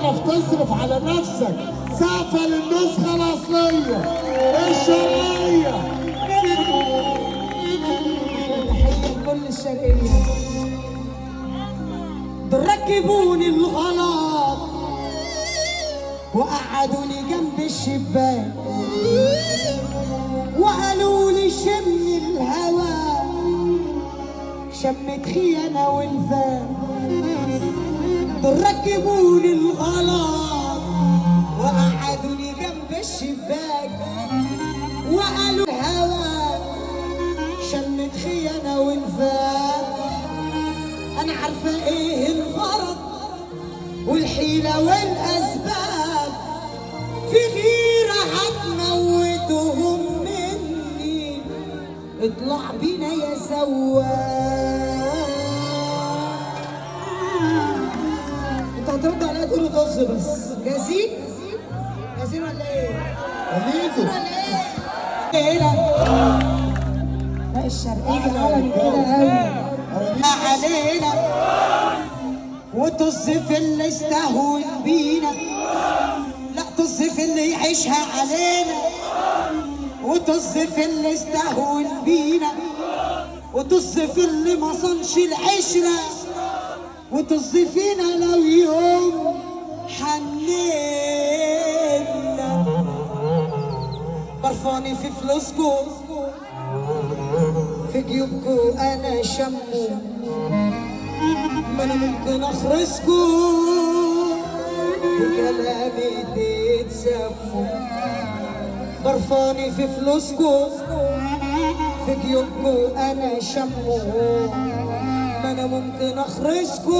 تعرف تصرف على نفسك سقفة للنسخة الأصلية الشرقية. تحية لكل الشرقية. دول ركبوني الغلط وقعدوني جنب الشباك وقالوا لي شم الهوا، شمت خيانة ونفاق. دول ركبوني الغلط وقعدوني جنب الشباك وقالوا الهوا شمت خيانة ونفاق. أنا عارفة إيه الغرض والحيلة والأسباب، في غيرة هتموتهم مني، اطلع بينا يا سواق. انتوا هتردوا عليا تقولوا طز بس. جاهزين؟ جاهزين ولا ايه؟ ايه؟ لا الشرقية علني كده قوي علينا، وطز في اللي استهون بينا، لا طز في اللي يعيشها علينا، وطز في اللي استهون بينا، وطز في اللي ما صنش العشرة، وطز فينا لو يوم حنينا. برفاني في فلوسكو في جيوبكو انا شمو، ما انا ممكن اخرسكو بكلامي تتسموا. برفاني في فلوسكو في جيوبكو انا شمو، ما انا ممكن اخرسكو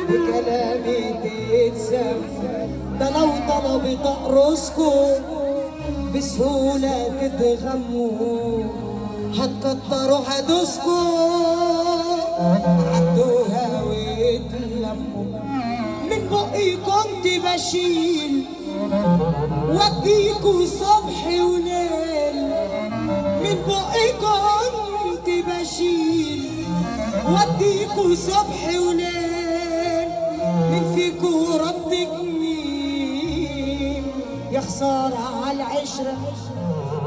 بكلامي تتسموا. ده لو طلبت اقرصكو بسهولة تتغموا، هتكتروا هدوسكو عدوها وتلموا. من بقي كنت بشيل واديكوا صبح وليل، من بقي كنت بشيل واديكوا صبح وليل. من فيكوا رد جميل يا خسارة على العشرة،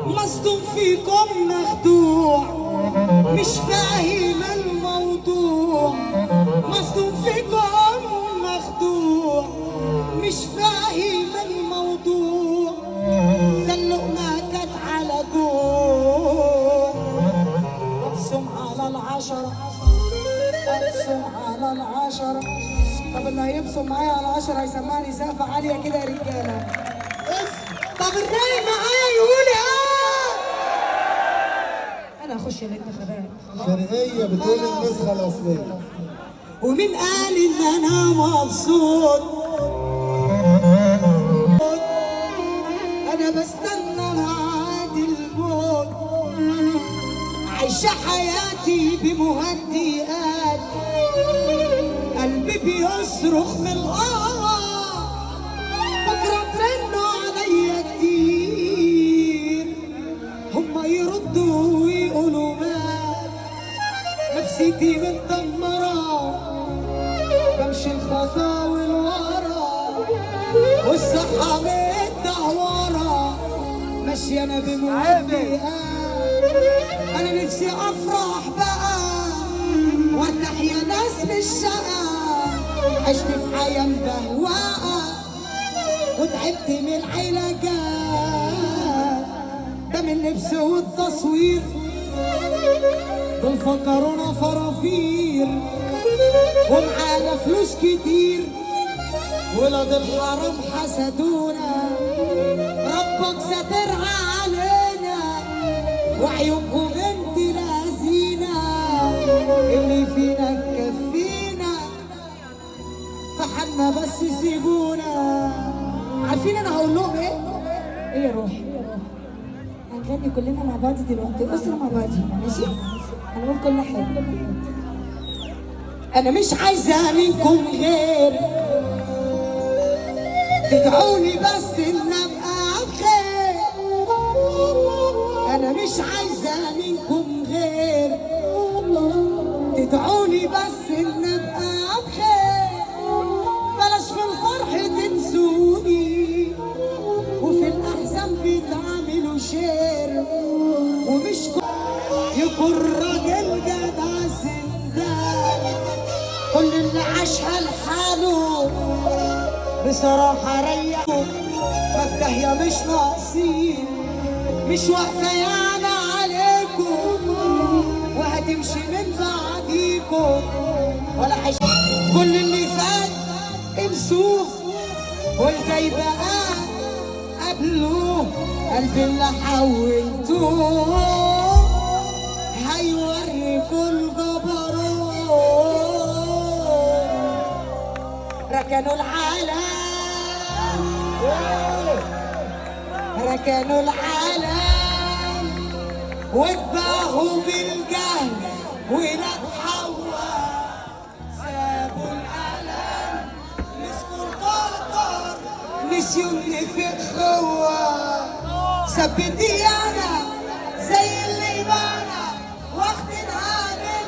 مصدوم فيكم مخدوع مش فاهم الموضوع، مصدوم فيكم مخدوع مش فاهم الموضوع. ده اللقمة كانت على جوع، ابصم على العشرة، ابصم على العشرة. طب اللي هيبصم معايا على 10 هيسمعني سقفة عالية كده يا رجالة. طب الرايق معايا يقول انا اخش الانتخابات. شرقية بتقول النسخة الأصلية. ومين قال ان انا مبسوط؟ انا بستنى ميعاد الموت، عايشة حياتي بمهدئات، قلبي بيصرخ من الآه، بكرة ترنوا عليا كتير، هما يردوا ويقولوا مات، نفسيتي متدمرة، بمشي الخطاوي لورا، والصحة متدهورة، ماشية أنا بمهدئات. أنا نفسي أفرح بقى وارتاح يا ناس من الشقا، عشت في حياة مبهوقة وتعبت من العلاجات، ده من اللبس والتصوير، دول فكرونا فرافير ومعانا فلوس كتير، ولاد الحرام حسدونا، ربك ساترها علينا، وعيونكم بنت لذينة اللي فينا تكفينا، فحنا بس سيبونا. عارفين انا هقول لهم ايه؟ ايه يا روحي؟ هنغني كلنا مع بعض دلوقتي، اسرة مع بعضينا، ماشي؟ هنقول كل حاجة. انا مش عايزة منكم غير تدعوني بس ان ابقى بخير، انا مش عايزة منكم غير تدعوني بس ان ابقى بخير، بلاش في الخير بصراحة ريحوا مفتاحية مش ناقصين، مش واقفة يعني عليكم وهتمشي من بعديكم ولا حش. كل اللي فات انسوه والجاي بقى قبلوه، قلبي اللي حولتوه هيوريكوا الجبروت. ركنوا العالم ركنوا العالم واتباهوا بالجهل ولا تحول، سابوا الألم مسكوا القطر نسيوا اللي في الخوة. ثبتي أنا زي اللي بانا واخدينها من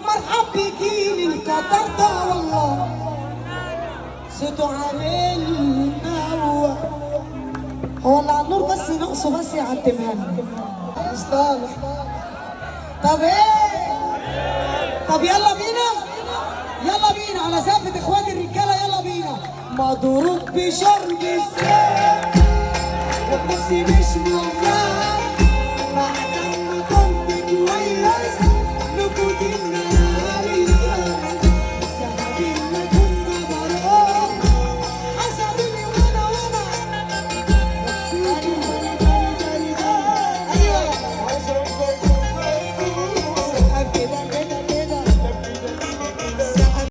مرحب بيكي القطر ده والله صوته عامل نوى. هو اللي على النور بس ناقصه بس يعتمها لنا. يصطلح. طب ايه؟ طب يلا بينا؟ يلا بينا على سقفة اخواتي الرجالة، يلا بينا. مضروب بشرب السيف والكرسي مش مفاهيم.